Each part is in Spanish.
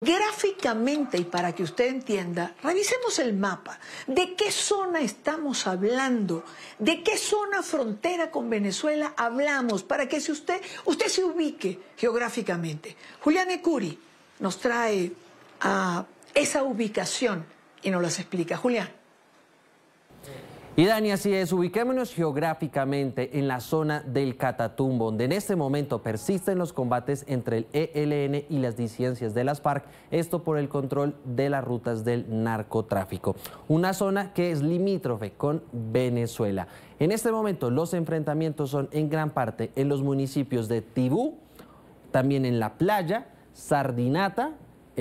Gráficamente, y para que usted entienda, revisemos el mapa. ¿De qué zona estamos hablando? ¿De qué zona frontera con Venezuela hablamos? Para que usted se ubique geográficamente. Julián Ecuri nos trae esa ubicación y nos las explica. Julián. Y Dani, así es, ubiquémonos geográficamente en la zona del Catatumbo, donde en este momento persisten los combates entre el ELN y las disidencias de las FARC, esto por el control de las rutas del narcotráfico. Una zona que es limítrofe con Venezuela. En este momento los enfrentamientos son en gran parte en los municipios de Tibú, también en La Playa, Sardinata,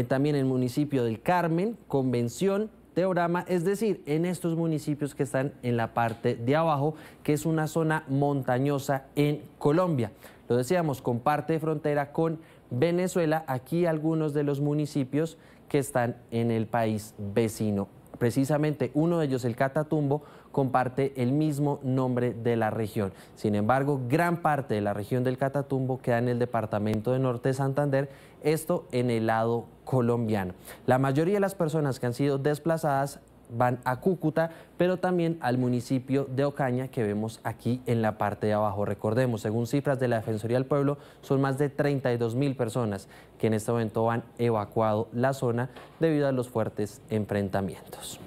también en el municipio del Carmen, Convención, Teorama, es decir, en estos municipios que están en la parte de abajo, que es una zona montañosa en Colombia. Lo decíamos, comparte frontera con Venezuela, aquí algunos de los municipios que están en el país vecino. Precisamente uno de ellos, el Catatumbo, comparte el mismo nombre de la región. Sin embargo, gran parte de la región del Catatumbo queda en el departamento de Norte de Santander, esto en el lado colombiano. La mayoría de las personas que han sido desplazadas van a Cúcuta, pero también al municipio de Ocaña, que vemos aquí en la parte de abajo. Recordemos, según cifras de la Defensoría del Pueblo, son más de 32.000 personas que en este momento han evacuado la zona debido a los fuertes enfrentamientos.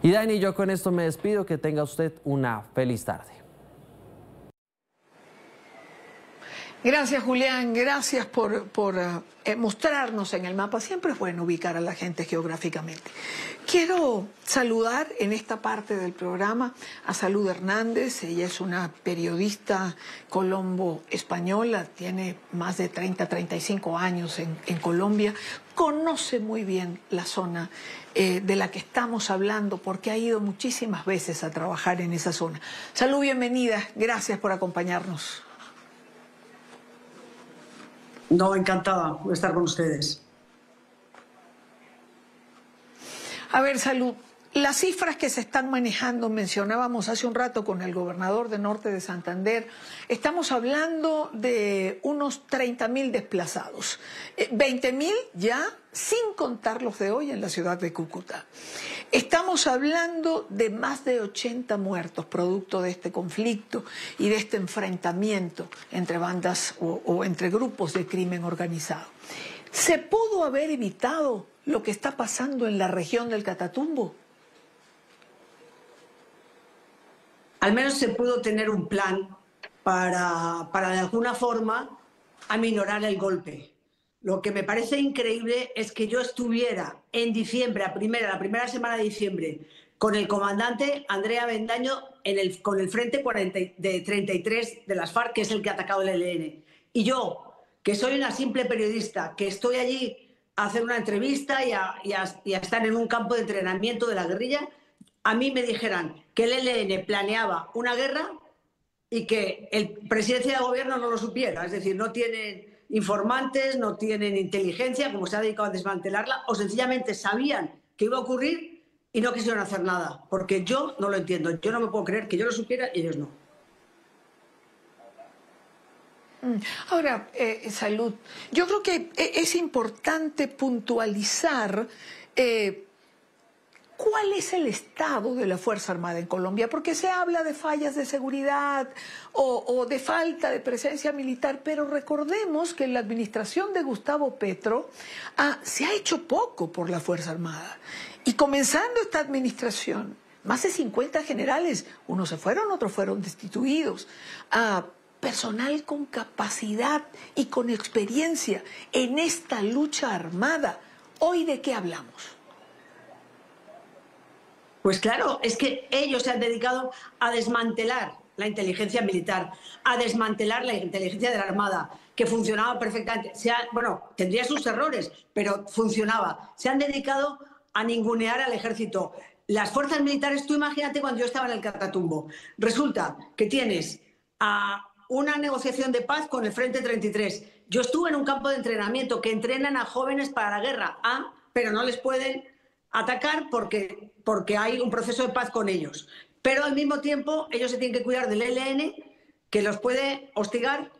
Y Dani, yo con esto me despido, que tenga usted una feliz tarde. Gracias, Julián, gracias por mostrarnos en el mapa. Siempre es bueno ubicar a la gente geográficamente. Quiero saludar en esta parte del programa a Salud Hernández. Ella es una periodista colombo-española, tiene más de 35 años en Colombia, conoce muy bien la zona de la que estamos hablando porque ha ido muchísimas veces a trabajar en esa zona. Salud, bienvenida, gracias por acompañarnos. No, encantada de estar con ustedes. A ver, Salud, las cifras que se están manejando, mencionábamos hace un rato con el gobernador de Norte de Santander, estamos hablando de unos 30.000 desplazados, 20.000 ya, sin contar los de hoy en la ciudad de Cúcuta. Estamos hablando de más de 80 muertos producto de este conflicto y de este enfrentamiento entre bandas o entre grupos de crimen organizado. ¿Se pudo haber evitado lo que está pasando en la región del Catatumbo? Al menos se pudo tener un plan para de alguna forma aminorar el golpe. Lo que me parece increíble es que yo estuviera en diciembre, la primera semana de diciembre, con el comandante Andrea Bendaño con el Frente 33 de las FARC, que es el que ha atacado el ELN. Y yo, que soy una simple periodista, que estoy allí a hacer una entrevista y a estar en un campo de entrenamiento de la guerrilla, a mí me dijeran que el ELN planeaba una guerra y que el presidente del gobierno no lo supiera. Es decir, no tienen informantes, no tienen inteligencia, como se ha dedicado a desmantelarla, o sencillamente sabían que iba a ocurrir y no quisieron hacer nada. Porque yo no lo entiendo. Yo no me puedo creer que yo lo supiera y ellos no. Ahora, Salud, yo creo que es importante puntualizar ¿cuál es el estado de la Fuerza Armada en Colombia? Porque se habla de fallas de seguridad o de falta de presencia militar, pero recordemos que en la administración de Gustavo Petro se ha hecho poco por la Fuerza Armada. Y comenzando esta administración, más de 50 generales, unos se fueron, otros fueron destituidos, personal con capacidad y con experiencia en esta lucha armada. ¿Hoy de qué hablamos? Pues claro, es que ellos se han dedicado a desmantelar la inteligencia militar, a desmantelar la inteligencia de la Armada, que funcionaba perfectamente. Bueno, tendría sus errores, pero funcionaba. Se han dedicado a ningunear al ejército. Las fuerzas militares, tú imagínate cuando yo estaba en el Catatumbo. Resulta que tienes una negociación de paz con el Frente 33. Yo estuve en un campo de entrenamiento que entrenan a jóvenes para la guerra, pero no les pueden atacar porque hay un proceso de paz con ellos. Pero al mismo tiempo ellos se tienen que cuidar del ELN, que los puede hostigar,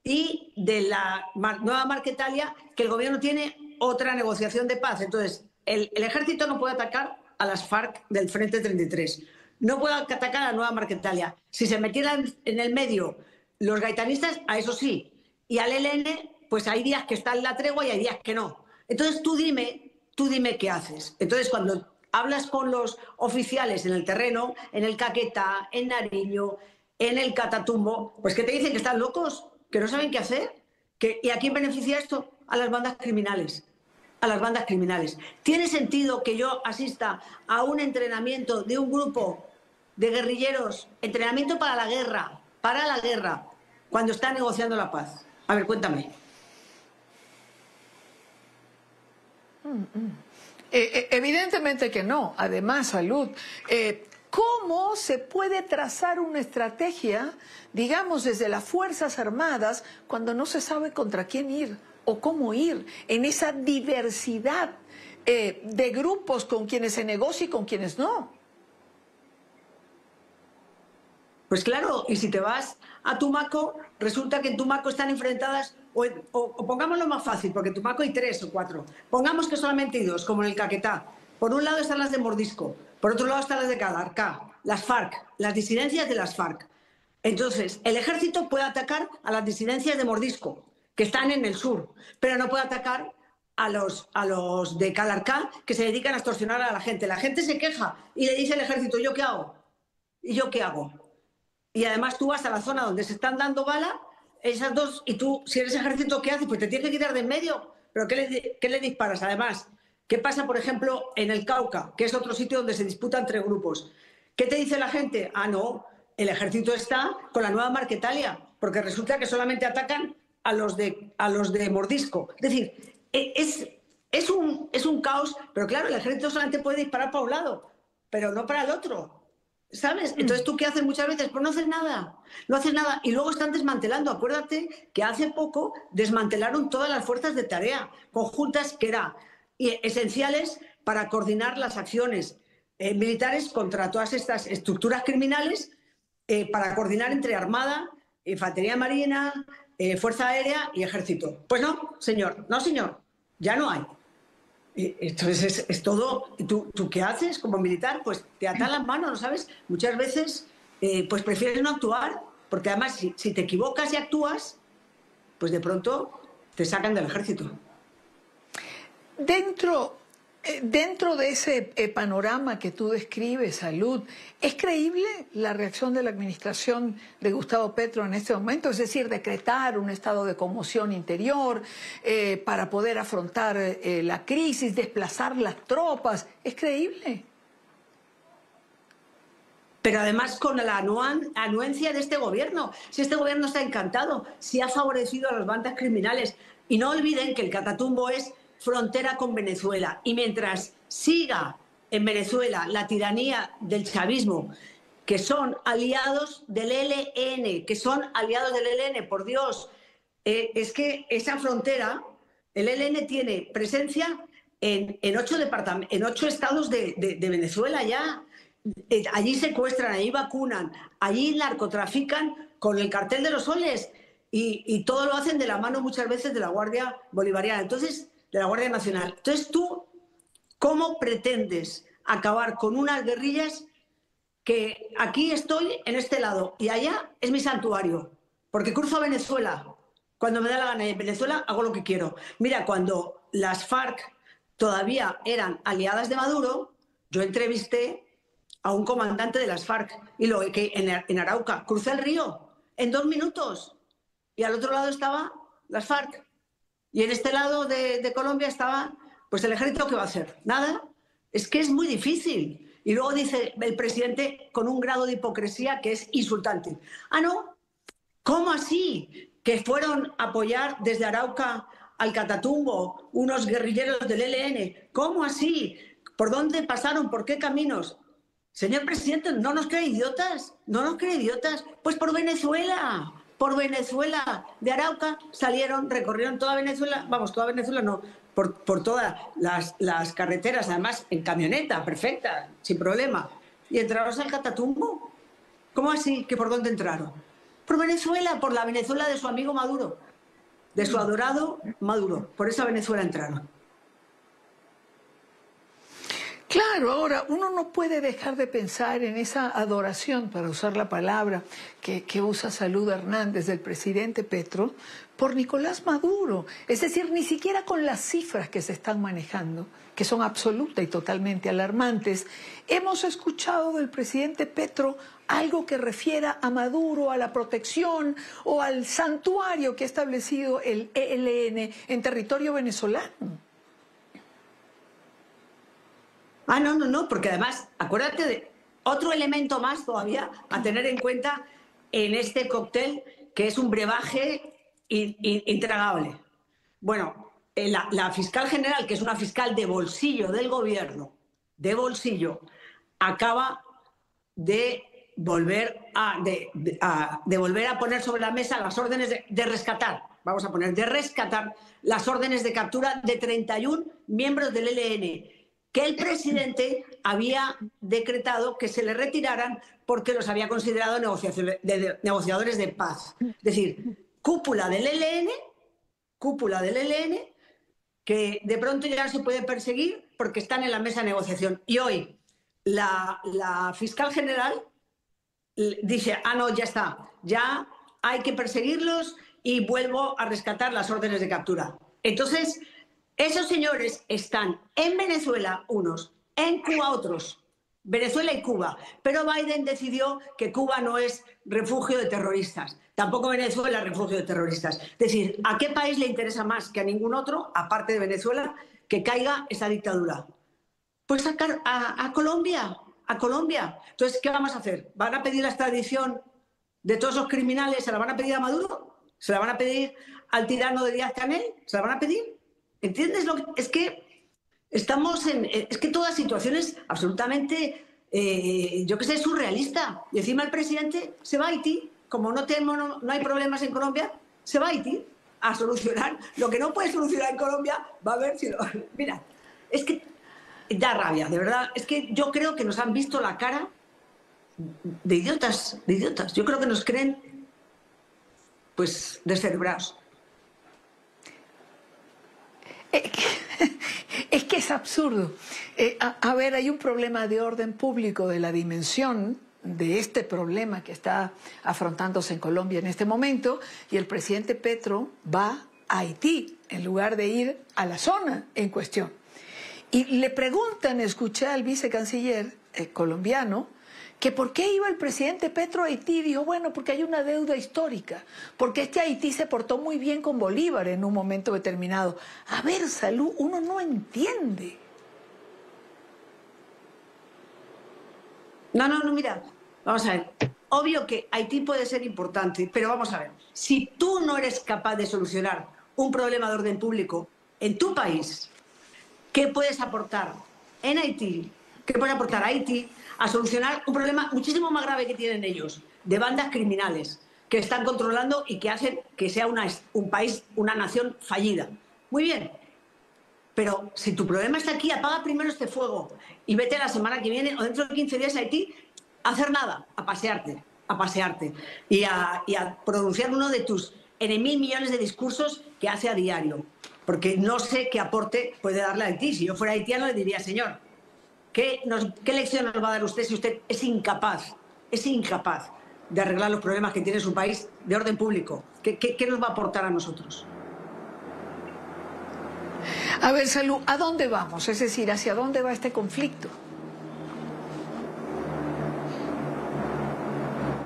y de la nueva Marquetalia, que el gobierno tiene otra negociación de paz. Entonces, el ejército no puede atacar a las FARC del Frente 33. No puede atacar a la Nueva Marquetalia. Si se metieran en el medio los gaitanistas, a eso sí. Y al ELN, pues hay días que está en la tregua y hay días que no. Entonces tú dime qué haces. Entonces cuando hablas con los oficiales en el terreno, en el Caquetá, en Nariño, en el Catatumbo, pues ¿qué te dicen? ¿Que están locos? ¿Que no saben qué hacer? ¿Y a quién beneficia esto? A las bandas criminales. A las bandas criminales. ¿Tiene sentido que yo asista a un entrenamiento de un grupo de guerrilleros, entrenamiento para la guerra, cuando está negociando la paz? A ver, cuéntame. Evidentemente que no. Además, Salud, ¿cómo se puede trazar una estrategia, digamos, desde las Fuerzas Armadas cuando no se sabe contra quién ir o cómo ir en esa diversidad de grupos con quienes se negocia y con quienes no? Pues claro, y si te vas a Tumaco, resulta que en Tumaco están enfrentadas, o pongámoslo más fácil, porque en Tumaco hay 3 o 4. Pongamos que solamente hay 2, como en el Caquetá. Por un lado están las de Mordisco, por otro lado están las de Calarcá, las FARC, las disidencias de las FARC. Entonces, el ejército puede atacar a las disidencias de Mordisco, que están en el sur, pero no puede atacar a los de Calarcá, que se dedican a extorsionar a la gente. La gente se queja y le dice al ejército, ¿yo qué hago? ¿Y yo qué hago? Y además tú vas a la zona donde se están dando bala, esas dos, y tú, si eres ejército, ¿qué haces? Pues te tienes que quitar de en medio. ¿Pero qué le disparas? Además, ¿qué pasa, por ejemplo, en el Cauca, que es otro sitio donde se disputan 3 grupos? ¿Qué te dice la gente? Ah, no, el ejército está con la Nueva Marquetalia, porque resulta que solamente atacan a los de Mordisco. Es decir, es un caos, pero claro, el ejército solamente puede disparar para un lado, pero no para el otro. ¿Sabes? Entonces, ¿tú qué haces muchas veces? Pues no haces nada, no haces nada. Y luego están desmantelando. Acuérdate que hace poco desmantelaron todas las fuerzas de tarea conjuntas que eran esenciales para coordinar las acciones militares contra todas estas estructuras criminales, para coordinar entre Armada, Infantería Marina, Fuerza Aérea y Ejército. Pues no, señor, ya no hay. Entonces es todo. ¿Tú qué haces como militar? Pues te atan las manos, ¿no sabes? Muchas veces pues prefieres no actuar, porque además si te equivocas y actúas, pues de pronto te sacan del ejército. Dentro de ese panorama que tú describes, Salud, ¿es creíble la reacción de la administración de Gustavo Petro en este momento? Es decir, decretar un estado de conmoción interior para poder afrontar la crisis, desplazar las tropas. ¿Es creíble? Pero además con la anuencia de este gobierno. Si este gobierno está encantado, si ha favorecido a las bandas criminales. Y no olviden que el Catatumbo es frontera con Venezuela, y mientras siga en Venezuela la tiranía del chavismo, que son aliados del ELN, por Dios, es que esa frontera, el ELN tiene presencia en 8 estados de Venezuela ya. Allí secuestran, allí vacunan, allí narcotrafican con el cartel de los soles, y todo lo hacen de la mano muchas veces de la Guardia Bolivariana. Entonces, de la Guardia Nacional. Entonces, ¿tú cómo pretendes acabar con unas guerrillas que aquí estoy en este lado y allá es mi santuario? Porque cruzo a Venezuela cuando me da la gana, y en Venezuela hago lo que quiero. Mira, cuando las FARC todavía eran aliadas de Maduro, yo entrevisté a un comandante de las FARC y lo que en Arauca crucé el río en 2 minutos, y al otro lado estaba las FARC. Y en este lado de Colombia estaba, pues el ejército, ¿qué va a hacer? Nada. Es que es muy difícil. Y luego dice el presidente con un grado de hipocresía que es insultante. Ah, ¿no? ¿Cómo así? Que fueron a apoyar desde Arauca al Catatumbo unos guerrilleros del ELN. ¿Cómo así? ¿Por dónde pasaron? ¿Por qué caminos? Señor presidente, ¿no nos cree idiotas? ¿No nos cree idiotas? Pues por Venezuela. Por Venezuela, de Arauca salieron, recorrieron toda Venezuela, vamos, toda Venezuela no, por todas las carreteras, además en camioneta, perfecta, sin problema. ¿Y entraron al Catatumbo? ¿Cómo así? ¿Que por dónde entraron? Por Venezuela, por la Venezuela de su amigo Maduro, de su adorado Maduro. Por esa Venezuela entraron. Claro, ahora uno no puede dejar de pensar en esa adoración, para usar la palabra que usa Salud Hernández, del presidente Petro, por Nicolás Maduro. Es decir, ni siquiera con las cifras que se están manejando, que son absolutas y totalmente alarmantes, hemos escuchado del presidente Petro algo que refiera a Maduro, a la protección o al santuario que ha establecido el ELN en territorio venezolano. Ah, no, porque además, acuérdate de otro elemento más todavía a tener en cuenta en este cóctel, que es un brebaje intragable. Bueno, la fiscal general, que es una fiscal de bolsillo del gobierno, de bolsillo, acaba de volver a poner sobre la mesa las órdenes de rescatar, vamos a poner, de rescatar las órdenes de captura de 31 miembros del ELN, que el presidente había decretado que se le retiraran porque los había considerado negociadores de paz. Es decir, cúpula del ELN, que de pronto ya no se puede perseguir porque están en la mesa de negociación. Y hoy la fiscal general dice, no, ya está, ya hay que perseguirlos y vuelvo a rescatar las órdenes de captura. Entonces, esos señores están en Venezuela, unos, en Cuba, otros. Venezuela y Cuba. Pero Biden decidió que Cuba no es refugio de terroristas. Tampoco Venezuela es refugio de terroristas. Es decir, ¿a qué país le interesa más que a ningún otro, aparte de Venezuela, que caiga esa dictadura? Pues a Colombia, a Colombia. Entonces, ¿qué vamos a hacer? ¿Van a pedir la extradición de todos esos criminales? ¿Se la van a pedir a Maduro? ¿Se la van a pedir al tirano de Díaz-Canel? ¿Se la van a pedir? ¿Entiendes? Es que estamos es que toda situación es absolutamente, yo qué sé, surrealista. Y encima el presidente se va a Haití, como no hay problemas en Colombia, se va a Haití a solucionar. Lo que no puede solucionar en Colombia, va a ver si lo... Mira, es que da rabia, de verdad. Es que yo creo que nos han visto la cara de idiotas, de idiotas. Yo creo que nos creen, pues, descerebrados. Es que es absurdo. A ver, hay un problema de orden público de la dimensión de este problema que está afrontándose en Colombia en este momento, y el presidente Petro va a Haití en lugar de ir a la zona en cuestión. Y le preguntan, escuché al vicecanciller colombiano, que por qué iba el presidente Petro a Haití. Dijo, bueno, porque hay una deuda histórica, porque Haití se portó muy bien con Bolívar en un momento determinado. A ver, Salud, uno no entiende. No, mira, vamos a ver. Obvio que Haití puede ser importante, pero vamos a ver. Si tú no eres capaz de solucionar un problema de orden público en tu país, ¿qué puedes aportar en Haití? ¿Qué puedes aportar a Haití a solucionar un problema muchísimo más grave que tienen ellos, de bandas criminales que están controlando y que hacen que sea un país, una nación fallida? Muy bien, pero si tu problema está aquí, apaga primero este fuego y vete la semana que viene o dentro de 15 días a Haití a hacer nada, a pasearte y a pronunciar uno de tus N mil millones de discursos que hace a diario, porque no sé qué aporte puede darle a Haití. Si yo fuera haitiano le diría, señor, ¿qué lección nos va a dar usted si usted es incapaz de arreglar los problemas que tiene su país de orden público? ¿Qué nos va a aportar a nosotros? A ver, Salud, ¿a dónde vamos? Es decir, ¿hacia dónde va este conflicto?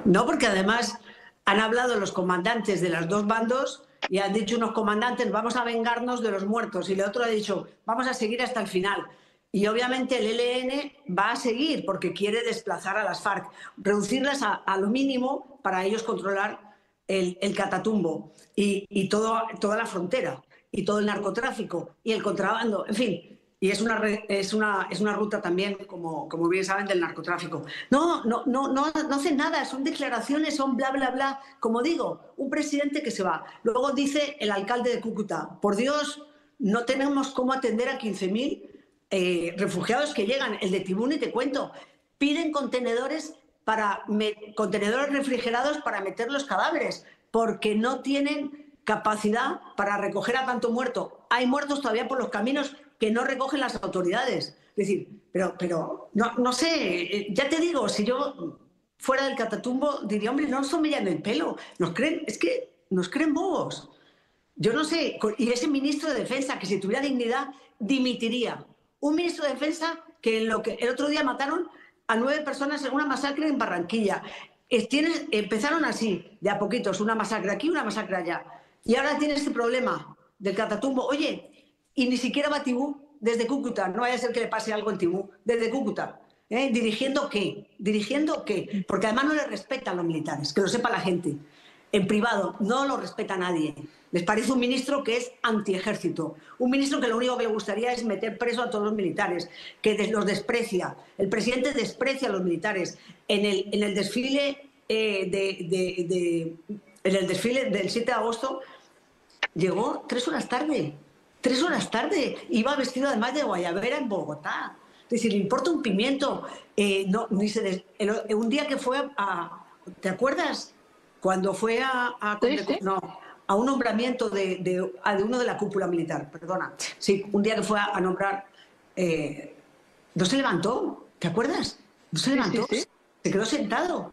No, porque además han hablado los comandantes de los dos bandos y han dicho unos comandantes, vamos a vengarnos de los muertos, y el otro ha dicho, vamos a seguir hasta el final. Y obviamente el ELN va a seguir porque quiere desplazar a las FARC, reducirlas a lo mínimo para ellos controlar el Catatumbo y toda la frontera y todo el narcotráfico y el contrabando, en fin. Y es una ruta también, como bien saben, del narcotráfico. No hacen nada, son declaraciones, son bla, bla, bla. Como digo, un presidente que se va. Luego dice el alcalde de Cúcuta, por Dios, no tenemos cómo atender a 15.000 refugiados que llegan. El de Tibú ni te cuento. Piden contenedores refrigerados para meter los cadáveres, porque no tienen capacidad para recoger a tanto muerto. Hay muertos todavía por los caminos que no recogen las autoridades. Es decir, pero no sé, ya te digo, si yo fuera del Catatumbo diría, hombre, no nos tomen el pelo, es que nos creen bobos. Yo no sé, y ese ministro de Defensa, que si tuviera dignidad, dimitiría. Un ministro de Defensa que el otro día mataron a 9 personas en una masacre en Barranquilla. Empezaron así, de a poquitos, una masacre aquí, una masacre allá. Y ahora tiene este problema del Catatumbo. Oye, y ni siquiera va a Tibú desde Cúcuta, no vaya a ser que le pase algo en Tibú, desde Cúcuta. ¿Dirigiendo qué? ¿Dirigiendo qué? Porque además no le respetan los militares, que lo sepa la gente. En privado no lo respeta nadie. Les parece un ministro que es antiejército, un ministro que lo único que le gustaría es meter preso a todos los militares, que los desprecia. El presidente desprecia a los militares. En el desfile del 7 de agosto llegó 3 horas tarde. 3 horas tarde. Iba vestido además de guayabera en Bogotá. Es decir, le importa un pimiento. Un día que fue a... ¿Te acuerdas? Cuando fue a un nombramiento de uno de la cúpula militar, perdona. Sí, un día que fue a nombrar... no se levantó, ¿te acuerdas? No se levantó, se quedó sentado.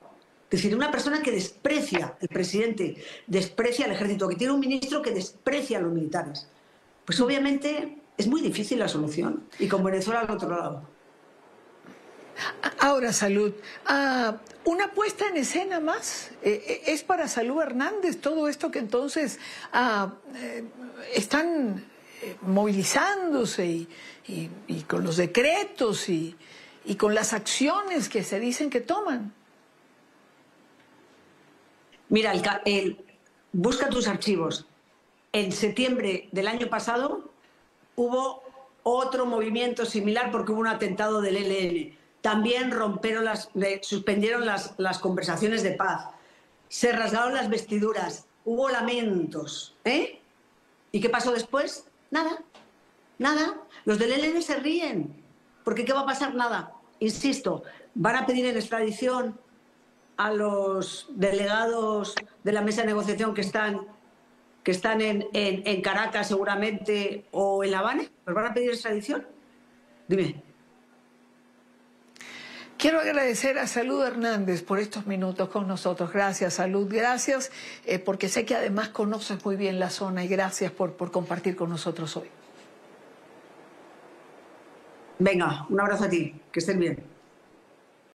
Es decir, una persona que desprecia al presidente, desprecia al ejército, que tiene un ministro que desprecia a los militares. Pues obviamente es muy difícil la solución. Y con Venezuela al otro lado. Ahora, Salud, una puesta en escena más, es para Salud Hernández todo esto que entonces están movilizándose y con los decretos y con las acciones que se dicen que toman. Mira, busca tus archivos. En septiembre del año pasado hubo otro movimiento similar porque hubo un atentado del ELN. También suspendieron las conversaciones de paz, se rasgaron las vestiduras, hubo lamentos. ¿Y qué pasó después? Nada, nada. Los del ELN se ríen, porque ¿qué va a pasar? Nada. Insisto, van a pedir en extradición a los delegados de la mesa de negociación que están en Caracas seguramente o en La Habana. ¿Los van a pedir extradición? Dime. Quiero agradecer a Salud Hernández por estos minutos con nosotros. Gracias, Salud, gracias, porque sé que además conoces muy bien la zona y gracias por compartir con nosotros hoy. Venga, un abrazo a ti, que estés bien.